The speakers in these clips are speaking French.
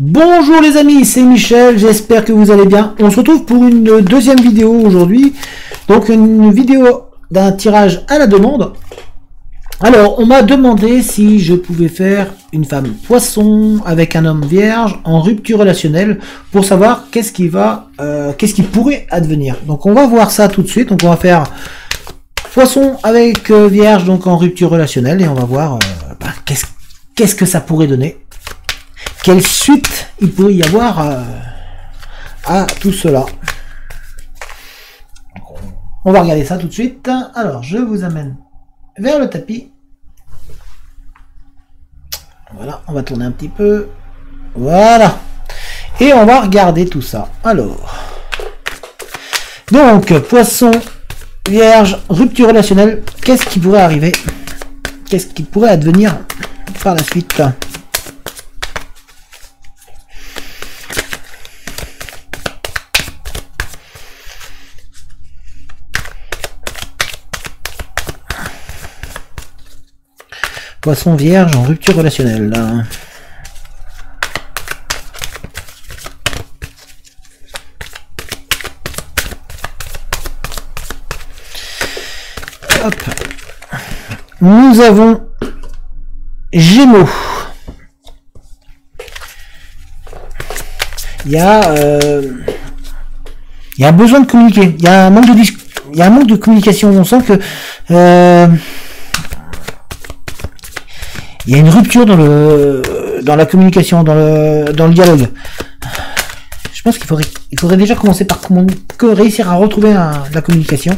Bonjour les amis, c'est Michel, j'espère que vous allez bien. On se retrouve pour une deuxième vidéo aujourd'hui. Donc une vidéo d'un tirage à la demande. Alors on m'a demandé si je pouvais faire une femme poisson avec un homme vierge en rupture relationnelle pour savoir qu'est-ce qui pourrait advenir. Donc on va voir ça tout de suite. Donc on va faire poisson avec vierge donc en rupture relationnelle et on va voir qu'est-ce que ça pourrait donner. Quelle suite il pourrait y avoir à tout cela. On va regarder ça tout de suite. Alors, je vous amène vers le tapis. Voilà, on va tourner un petit peu. Voilà. Et on va regarder tout ça. Alors. Donc, poisson, vierge, rupture relationnelle. Qu'est-ce qui pourrait arriver? Qu'est-ce qui pourrait advenir par la suite? Poisson vierge en rupture relationnelle. Hop. Nous avons Gémeaux. Il y a un besoin de communiquer. Il y a un manque de communication. On sent que il y a une rupture dans la communication, dans le dialogue. Je pense qu'il faudrait déjà commencer par réussir à retrouver la communication.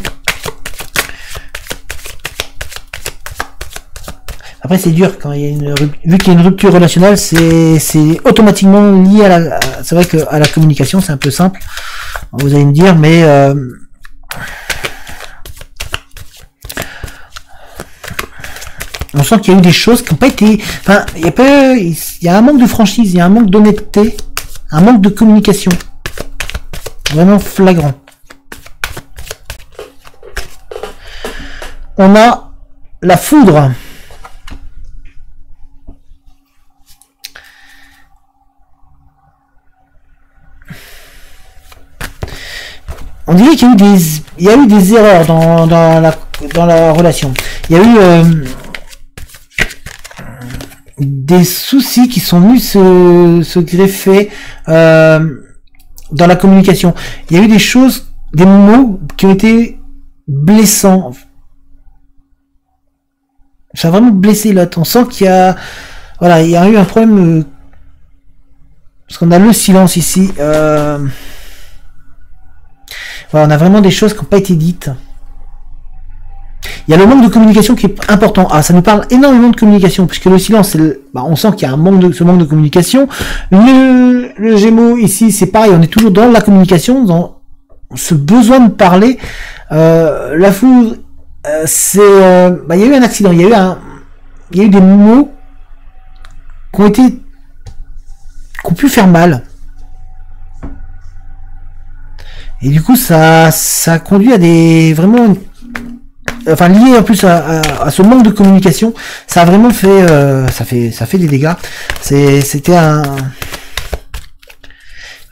Après c'est dur quand il y a vu qu'il y a une rupture relationnelle, c'est automatiquement lié c'est vrai que à la communication, c'est un peu simple. Vous allez me dire, mais on sent qu'il y a eu des choses qui n'ont pas été... Enfin, il y a un manque de franchise, il y a un manque d'honnêteté, un manque de communication. Vraiment flagrant. On a la foudre. On dirait qu'il y a eu des erreurs dans la relation. Il y a eu... des soucis qui sont venus se greffer dans la communication. Il y a eu des choses, des mots qui ont été blessants. Ça a vraiment blessé l'autre. On sent qu'il y a, voilà, il y a eu un problème parce qu'on a le silence ici. Voilà, on a vraiment des choses qui n'ont pas été dites. Il y a le manque de communication qui est important. Ah, ça nous parle énormément de communication, puisque le silence, on sent qu'il y a ce manque de communication. Le Gémeaux, ici, c'est pareil, on est toujours dans la communication, dans ce besoin de parler. La foudre, il y a eu un accident, il y a eu des mots qui ont pu faire mal. Et du coup, ça a conduit à vraiment enfin lié en plus à ce manque de communication, ça a vraiment fait ça fait des dégâts. C'était il va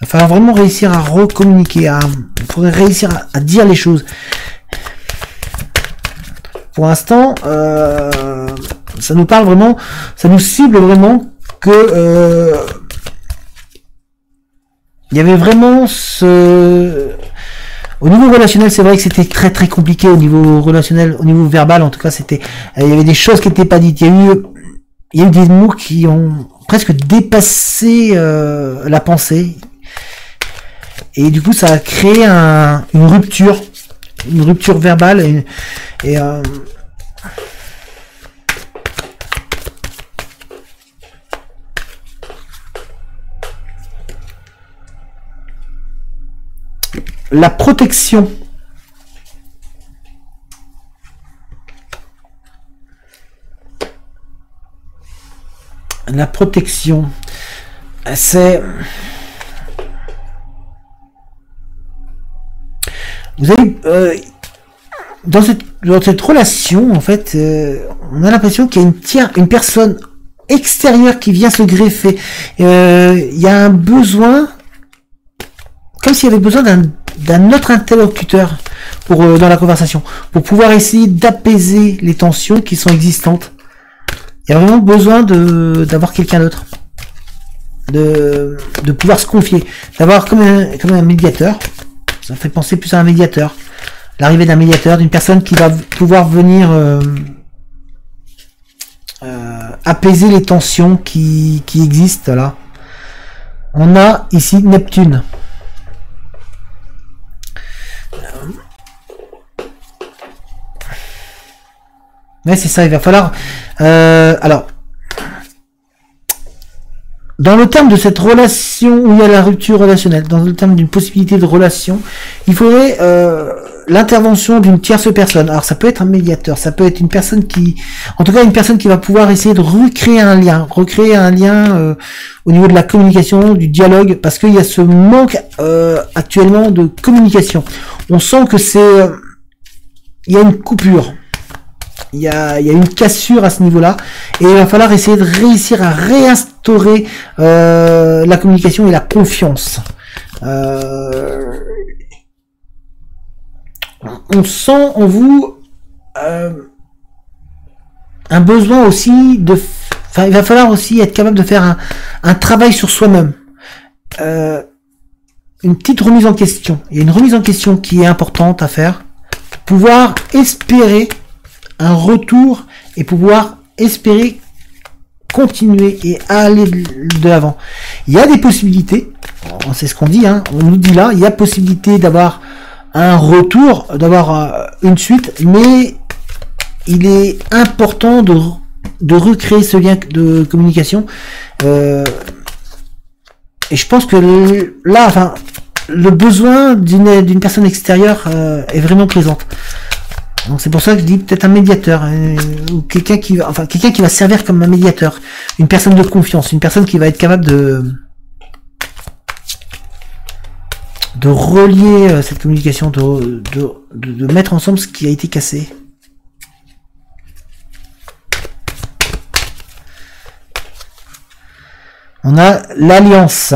falloir vraiment réussir à recommuniquer, il faudrait réussir à dire les choses. Pour l'instant, ça nous parle vraiment, ça nous cible vraiment que il y avait vraiment au niveau relationnel, c'est vrai que c'était très très compliqué au niveau relationnel, au niveau verbal en tout cas, il y avait des choses qui n'étaient pas dites. Il y a eu des mots qui ont presque dépassé la pensée, et du coup ça a créé une rupture verbale et la protection. La protection, c'est... Vous avez... dans cette relation, en fait, on a l'impression qu'il y a une personne extérieur qui vient se greffer. Il y a un besoin, comme s'il y avait besoin d'un autre interlocuteur pour dans la conversation, pour pouvoir essayer d'apaiser les tensions qui sont existantes. Il y a vraiment besoin d'avoir quelqu'un d'autre, de pouvoir se confier, d'avoir comme un médiateur. Ça fait penser plus à un médiateur. L'arrivée d'un médiateur, d'une personne qui va pouvoir venir apaiser les tensions qui existent là. On a ici Neptune. Mais c'est ça, il va falloir... alors, dans le terme de cette relation où il y a la rupture relationnelle, dans le terme d'une possibilité de relation, il faudrait l'intervention d'une tierce personne. Alors ça peut être un médiateur, ça peut être une personne qui... En tout cas, une personne qui va pouvoir essayer de recréer un lien au niveau de la communication, du dialogue, parce qu'il y a ce manque actuellement de communication. On sent que c'est... il y a une coupure. Il y a une cassure à ce niveau-là, et il va falloir essayer de réussir à réinstaurer la communication et la confiance. On sent en vous un besoin aussi de... Enfin, il va falloir aussi être capable de faire un travail sur soi-même. Une petite remise en question. Il y a une remise en question qui est importante à faire pour pouvoir espérer un retour et pouvoir espérer continuer et aller de l'avant. Il y a des possibilités, c'est ce qu'on dit, hein, on nous dit là, il y a possibilité d'avoir un retour, d'avoir une suite, mais il est important de recréer ce lien de communication. Et je pense que là, enfin, le besoin d'une personne extérieure est vraiment présente. Donc c'est pour ça que je dis peut-être un médiateur, ou quelqu'un qui va servir comme un médiateur, une personne de confiance, une personne qui va être capable de relier cette communication, de mettre ensemble ce qui a été cassé. On a l'alliance.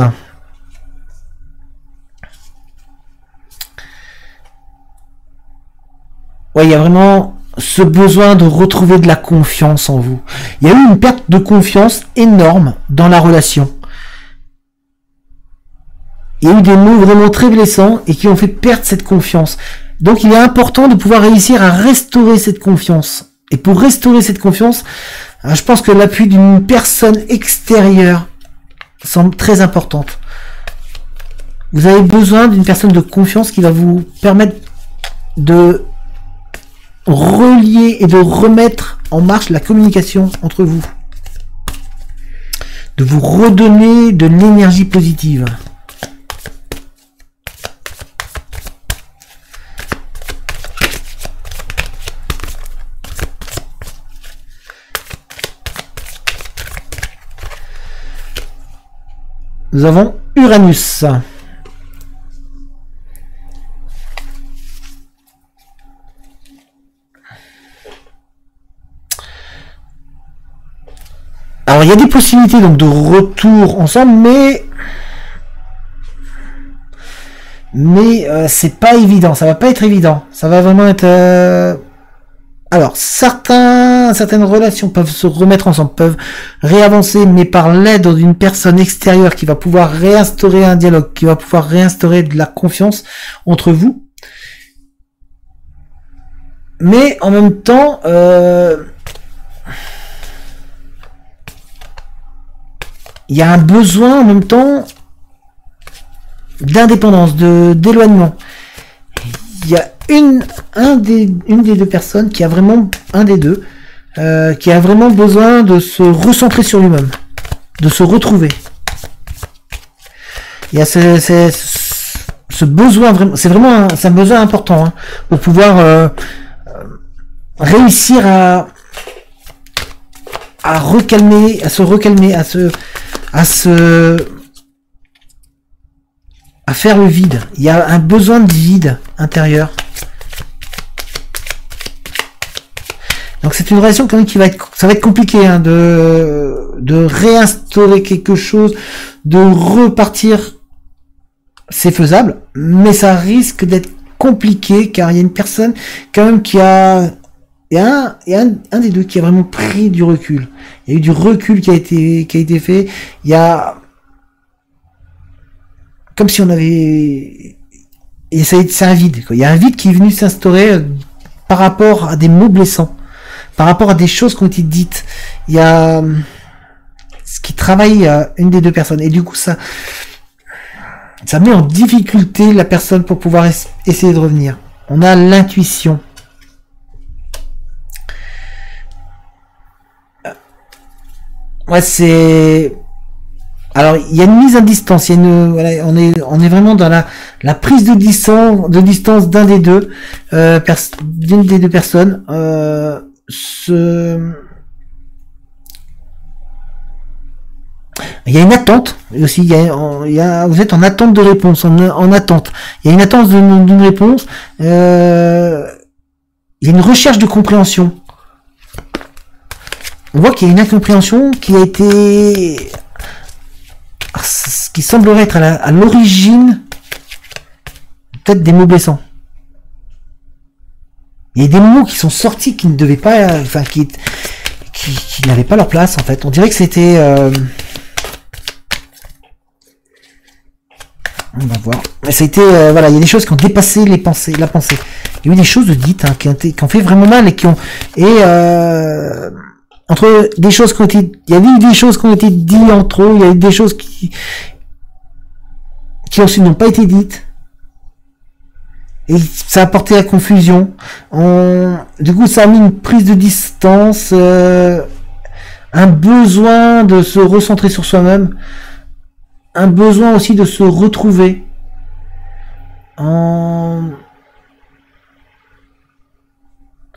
Ouais, il y a vraiment ce besoin de retrouver de la confiance en vous. Il y a eu une perte de confiance énorme dans la relation. Il y a eu des mots vraiment très blessants et qui ont fait perdre cette confiance. Donc il est important de pouvoir réussir à restaurer cette confiance. Et pour restaurer cette confiance, je pense que l'appui d'une personne extérieure semble très importante. Vous avez besoin d'une personne de confiance qui va vous permettre de relier et de remettre en marche la communication entre vous, de vous redonner de l'énergie positive. Nous avons Uranus. Alors il y a des possibilités donc de retour ensemble, mais c'est pas évident, ça va pas être évident, ça va vraiment être... Alors certaines relations peuvent se remettre ensemble, peuvent réavancer, mais par l'aide d'une personne extérieure qui va pouvoir réinstaurer un dialogue, qui va pouvoir réinstaurer de la confiance entre vous. Mais en même temps... il y a un besoin en même temps d'indépendance, d'éloignement. Il y a une des deux personnes qui a vraiment, qui a vraiment besoin de se recentrer sur lui-même, de se retrouver. Il y a ce besoin, c'est vraiment un besoin important, hein, pour pouvoir réussir à recalmer, à se recalmer, à faire le vide. Il y a un besoin de vide intérieur. Donc c'est une relation quand même qui ça va être compliqué hein, de réinstaurer quelque chose, de repartir. C'est faisable, mais ça risque d'être compliqué car il y a une personne quand même qui a, il y a un des deux qui a vraiment pris du recul. Il y a eu du recul qui a été fait. Il y a comme si on avait, et c'est un vide, quoi. Il y a un vide qui est venu s'instaurer par rapport à des mots blessants, par rapport à des choses qui ont été dites. Il y a ce qui travaille une des deux personnes et du coup ça met en difficulté la personne pour pouvoir essayer de revenir. On a l'intuition. Ouais, c'est... Alors, il y a une mise à distance. Il y a une... voilà, on est vraiment dans la prise de distance d'un des deux, d'une des deux personnes. Il y a une attente aussi. Vous êtes en attente de réponse, en attente. Il y a une attente d'une réponse. Il y a une recherche de compréhension. On voit qu'il y a une incompréhension qui a été, ce qui semblerait être à l'origine peut-être des mots blessants. Il y a des mots qui sont sortis qui ne devaient pas, enfin qui n'avaient pas leur place en fait. On dirait que c'était on va voir. Ça a été, voilà, il y a des choses qui ont dépassé la pensée. Il y a eu des choses dites hein, qui ont fait vraiment mal et qui ont entre des choses qui ont été, il y a eu des choses qui ont été dites entre eux, il y a eu des choses qui ensuite n'ont pas été dites. Et ça a apporté la confusion. Du coup, ça a mis une prise de distance, un besoin de se recentrer sur soi-même, un besoin aussi de se retrouver.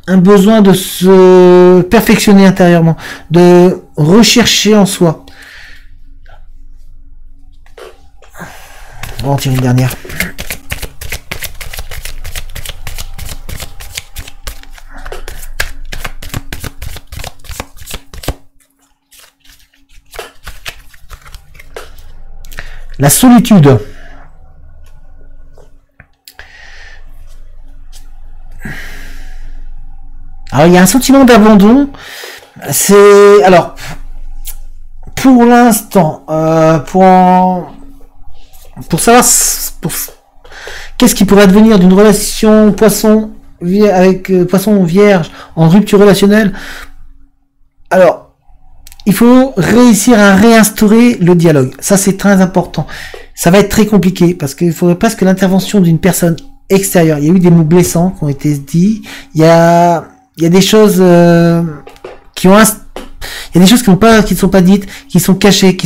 Un besoin de se perfectionner intérieurement, de rechercher en soi. On va en tirer une dernière. La solitude. Alors il y a un sentiment d'abandon. C'est alors pour l'instant pour savoir qu'est-ce qui pourrait advenir d'une relation poisson avec poisson vierge en rupture relationnelle. Alors il faut réussir à réinstaurer le dialogue. Ça c'est très important. Ça va être très compliqué parce qu'il faudrait presque l'intervention d'une personne extérieure. Il y a eu des mots blessants qui ont été dits. Il y a des choses qui ont il y a des choses qui ne sont pas dites, qui sont cachées,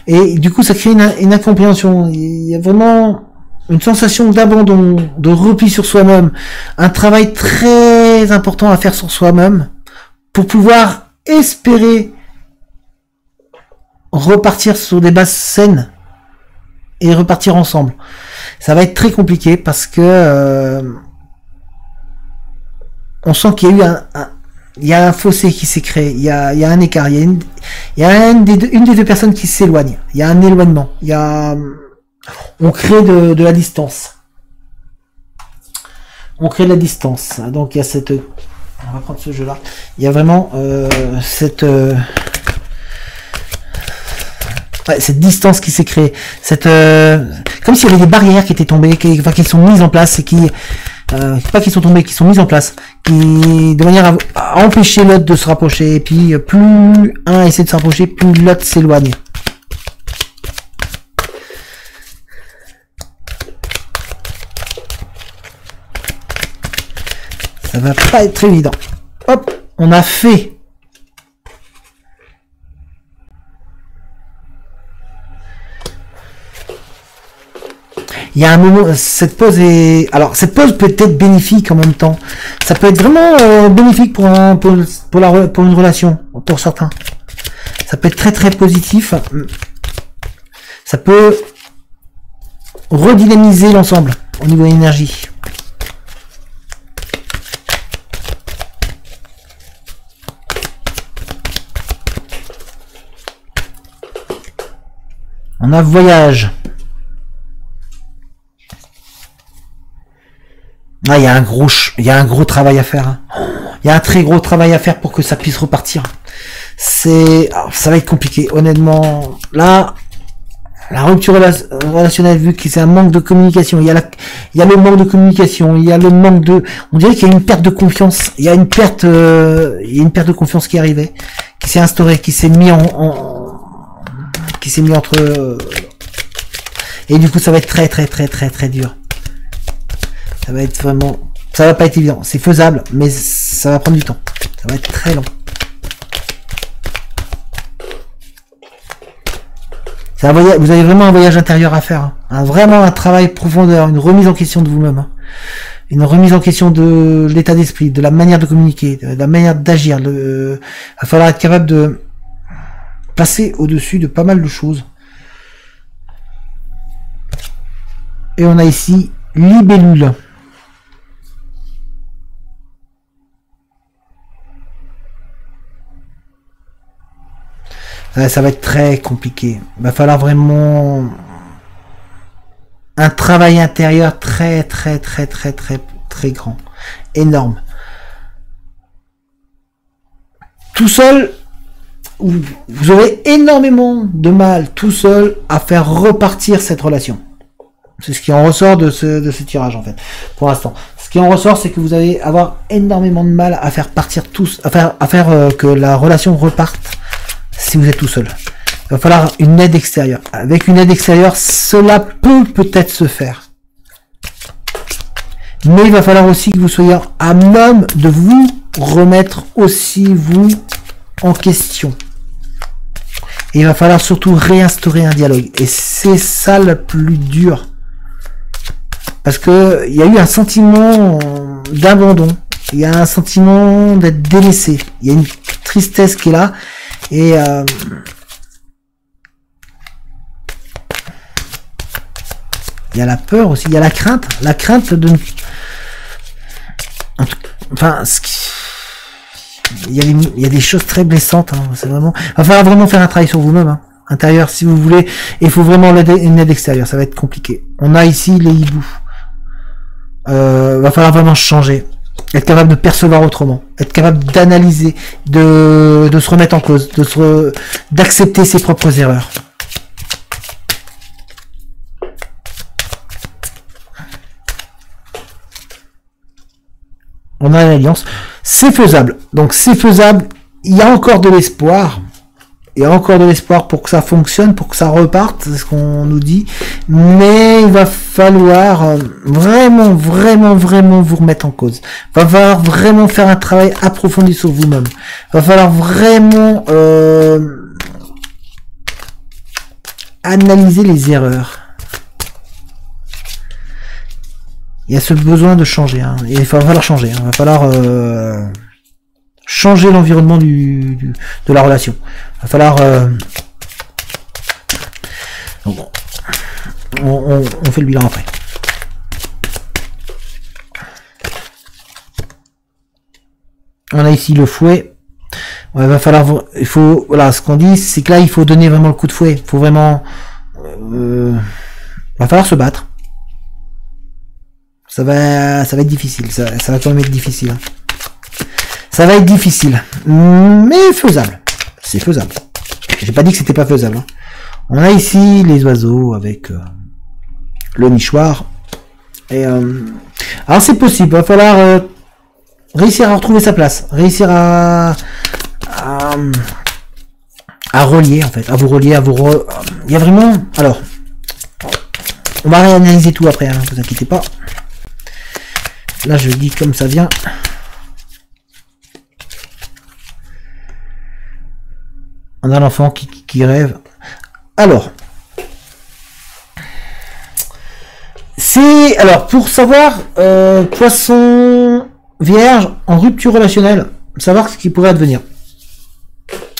et du coup ça crée une incompréhension. Il y a vraiment une sensation d'abandon, de repli sur soi-même, un travail très important à faire sur soi-même pour pouvoir espérer repartir sur des bases saines et repartir ensemble. Ça va être très compliqué parce que on sent qu'il y a eu un fossé qui s'est créé, il y a un écart, il y a une des deux personnes qui s'éloigne, il y a un éloignement, on crée de la distance. On crée de la distance. Donc il y a cette, on va prendre ce jeu-là. Il y a vraiment cette distance qui s'est créée, comme s'il y avait des barrières qui étaient tombées, qui sont mises en place et qui pas qui sont tombées, qui sont mises en place, de manière à empêcher l'autre de se rapprocher. Et puis plus un essaie de se rapprocher, plus l'autre s'éloigne. Ça va pas être évident. Hop, on a fait. Il y a un moment, cette pause peut être bénéfique en même temps. Ça peut être vraiment bénéfique pour une relation, pour certains. Ça peut être très très positif. Ça peut redynamiser l'ensemble au niveau énergie. On a voyage. Ah, il y a un gros travail à faire. Hein. Il y a un très gros travail à faire pour que ça puisse repartir. Ça va être compliqué, honnêtement. Là, la rupture relationnelle, vu que c'est un manque de communication, il y a le manque de communication, il y a le manque de, on dirait qu'il y a une perte de confiance, il y a une perte de confiance qui est arrivée, qui s'est instaurée, qui s'est mis entre, et du coup, ça va être très dur. Ça va être vraiment, ça va pas être évident. C'est faisable, mais ça va prendre du temps. Ça va être très long. Vous avez vraiment un voyage intérieur à faire. Hein. Vraiment un travail profondeur, une remise en question de vous-même. Hein. Une remise en question de l'état d'esprit, de la manière de communiquer, de la manière d'agir. Il va falloir être capable de passer au-dessus de pas mal de choses. Et on a ici Libellule. Ça va être très compliqué. Il va falloir vraiment un travail intérieur très grand. Énorme. Tout seul, vous aurez énormément de mal tout seul à faire repartir cette relation. C'est ce qui en ressort de ce tirage en fait. Pour l'instant. Ce qui en ressort, c'est que vous allez avoir énormément de mal à faire partir tous, à faire que la relation reparte. Si vous êtes tout seul, il va falloir une aide extérieure. Avec une aide extérieure, cela peut-être se faire. Mais il va falloir aussi que vous soyez à même de vous remettre aussi vous en question. Et il va falloir surtout réinstaurer un dialogue. Et c'est ça le plus dur. Parce que il y a eu un sentiment d'abandon. Il y a un sentiment d'être délaissé. Il y a une tristesse qui est là. Et il y a la peur aussi, il y a la crainte de, enfin, il y a des choses très blessantes. Hein, c'est vraiment, il va falloir vraiment faire un travail sur vous-même, hein, intérieur, si vous voulez. Et il faut vraiment une aide extérieure. Ça va être compliqué. On a ici les hiboux. Va falloir vraiment changer. Être capable de percevoir autrement, être capable d'analyser, de se remettre en cause, d'accepter ses propres erreurs. On a l'alliance, c'est faisable. Donc c'est faisable, il y a encore de l'espoir. Il y a encore de l'espoir pour que ça fonctionne, pour que ça reparte, c'est ce qu'on nous dit. Mais il va falloir vraiment vous remettre en cause. Il va falloir vraiment faire un travail approfondi sur vous-même. Il va falloir vraiment analyser les erreurs. Il y a ce besoin de changer. Hein. Il va falloir changer. Hein. Il va falloir changer l'environnement de la relation. Il va falloir on fait le bilan après. On a ici le fouet. Ouais, va falloir, il faut, voilà, ce qu'on dit, c'est que là il faut donner vraiment le coup de fouet. Il faut vraiment va falloir se battre. Ça va être difficile. Ça va quand même être difficile. Hein. Ça va être difficile, mais faisable. C'est faisable. J'ai pas dit que c'était pas faisable. Hein. On a ici les oiseaux avec le nichoir. Et alors c'est possible. Il va falloir réussir à retrouver sa place, réussir à relier en fait, à vous relier, il y a vraiment. Alors, on va réanalyser tout après. Hein, vous inquiétez pas. Là, je dis comme ça vient. On a l'enfant qui rêve. Alors, pour savoir poisson vierge en rupture relationnelle, savoir ce qui pourrait advenir.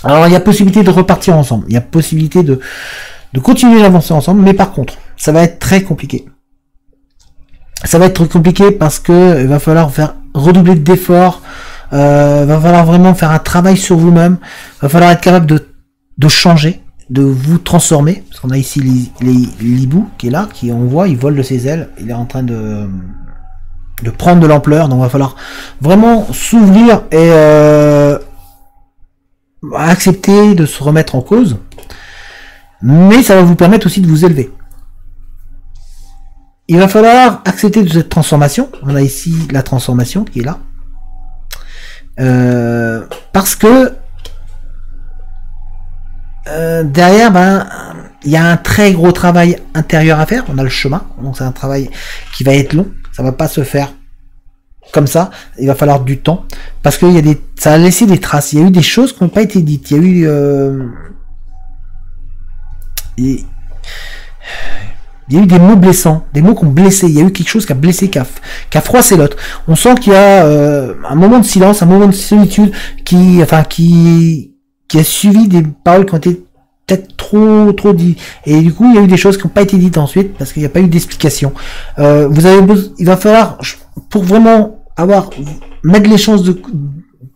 Alors, il y a possibilité de repartir ensemble. Il y a possibilité de continuer d'avancer ensemble, mais par contre, ça va être très compliqué. Ça va être compliqué parce que il va falloir redoubler d'efforts. Va falloir vraiment faire un travail sur vous-même. Va falloir être capable de changer. de vous transformer, parce qu'on a ici l'hibou qui est là, qui on voit, il vole de ses ailes, il est en train de prendre de l'ampleur, donc il va falloir vraiment s'ouvrir et accepter de se remettre en cause, mais ça va vous permettre aussi de vous élever. Il va falloir accepter de cette transformation, on a ici la transformation qui est là, parce que derrière, il y a un très gros travail intérieur à faire. On a le chemin, donc c'est un travail qui va être long. Ça va pas se faire comme ça. Il va falloir du temps parce que ça a laissé des traces. Il y a eu des choses qui n'ont pas été dites. Il y a eu, il y a eu des mots blessants, des mots qui ont blessé. Il y a eu quelque chose qui a blessé, qui a froissé l'autre. On sent qu'il y a un moment de silence, un moment de solitude qui a suivi des paroles qui ont été peut-être trop dites. Et du coup, il y a eu des choses qui n'ont pas été dites ensuite, parce qu'il n'y a pas eu d'explication. Il va falloir, pour vraiment mettre les chances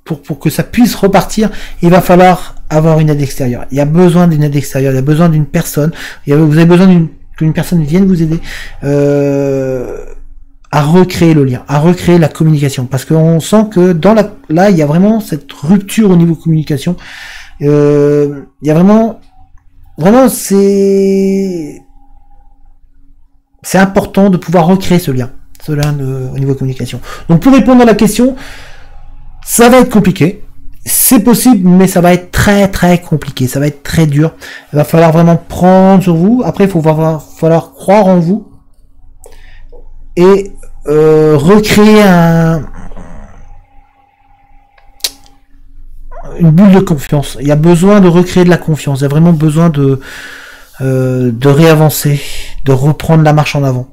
pour que ça puisse repartir, il va falloir avoir une aide extérieure. Il y a besoin d'une aide extérieure, il y a besoin d'une personne, vous avez besoin qu'une personne vienne vous aider, à recréer le lien, à recréer la communication, parce qu'on sent que là, il y a vraiment cette rupture au niveau communication. Il y a vraiment c'est important de pouvoir recréer ce lien au niveau communication. Donc pour répondre à la question, ça va être compliqué, c'est possible, mais ça va être très compliqué, ça va être très dur. Il va falloir vraiment prendre sur vous. Après, il va falloir croire en vous et recréer une bulle de confiance. Il y a besoin de recréer de la confiance. Il y a vraiment besoin de réavancer, de reprendre la marche en avant.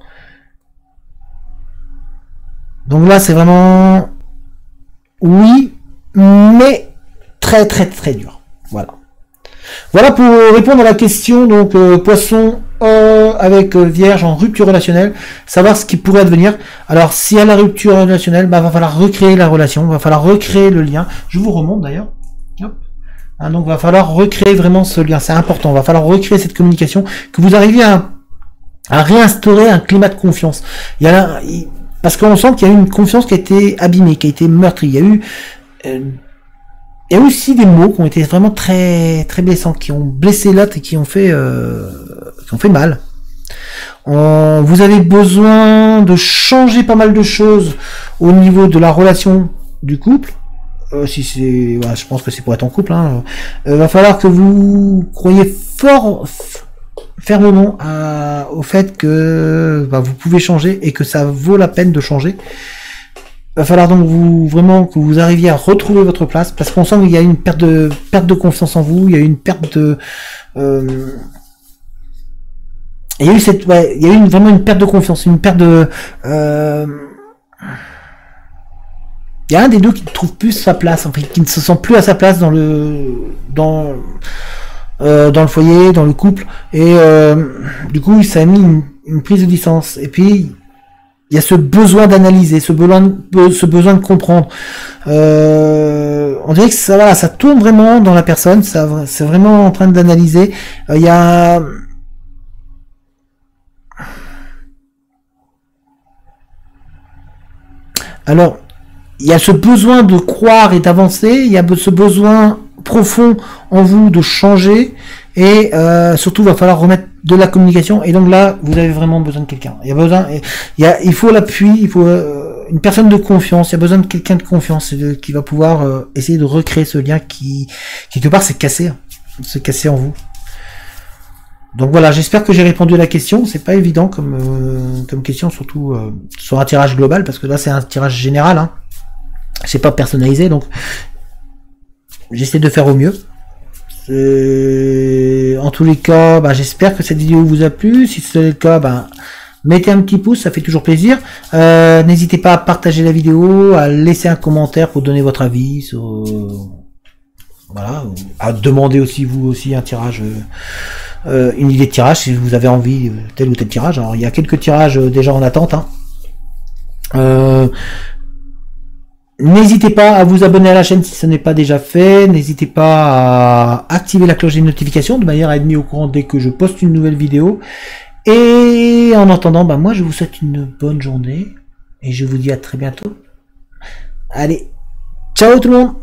Donc là, c'est vraiment oui, mais très dur. Voilà pour répondre à la question. Donc poisson avec vierge en rupture relationnelle, savoir ce qui pourrait advenir. Alors si à la rupture relationnelle, va falloir recréer la relation, va falloir recréer le lien. Je vous remonte d'ailleurs. Donc va falloir recréer vraiment ce lien, c'est important. Va falloir recréer cette communication, que vous arriviez à réinstaurer un climat de confiance. Parce qu'on sent qu'il y a eu une confiance qui a été abîmée, qui a été meurtrie. Il y a aussi des mots qui ont été vraiment très blessants, qui ont blessé l'autre et qui ont fait mal. Vous avez besoin de changer pas mal de choses au niveau de la relation du couple. Je pense que c'est pour être en couple. Va falloir que vous croyez fermement au fait que vous pouvez changer et que ça vaut la peine de changer. Va falloir donc que vous arriviez à retrouver votre place, parce qu'on sent qu'il y a une perte de confiance en vous, il y a une perte de il y a eu vraiment une perte de confiance, une perte de il y a un des deux qui ne trouve plus sa place, en fait, qui ne se sent plus à sa place dans le foyer, dans le couple, et du coup ça a mis une prise de distance. Et puis il y a ce besoin d'analyser, ce besoin de comprendre. On dirait que ça tourne vraiment dans la personne, c'est vraiment en train d'analyser. Il y a il y a ce besoin de croire et d'avancer, il y a ce besoin profond en vous de changer, et surtout il va falloir remettre de la communication, et donc là vous avez vraiment besoin de quelqu'un. Il faut l'appui, il faut une personne de confiance, il y a besoin de quelqu'un de confiance qui va pouvoir essayer de recréer ce lien qui quelque part s'est cassé en vous. Donc voilà, j'espère que j'ai répondu à la question. C'est pas évident comme question, surtout sur un tirage global, parce que là c'est un tirage général, c'est pas personnalisé, donc j'essaie de faire au mieux. En tous les cas, j'espère que cette vidéo vous a plu. Si c'est le cas, mettez un petit pouce, ça fait toujours plaisir. N'hésitez pas à partager la vidéo, à laisser un commentaire pour donner votre avis. Voilà, à demander aussi vous aussi un tirage, une idée de tirage si vous avez envie de tel ou tel tirage. Alors il y a quelques tirages déjà en attente. N'hésitez pas à vous abonner à la chaîne si ce n'est pas déjà fait. N'hésitez pas à activer la cloche des notifications de manière à être mis au courant dès que je poste une nouvelle vidéo. Et en attendant, moi je vous souhaite une bonne journée et je vous dis à très bientôt. Allez, ciao tout le monde!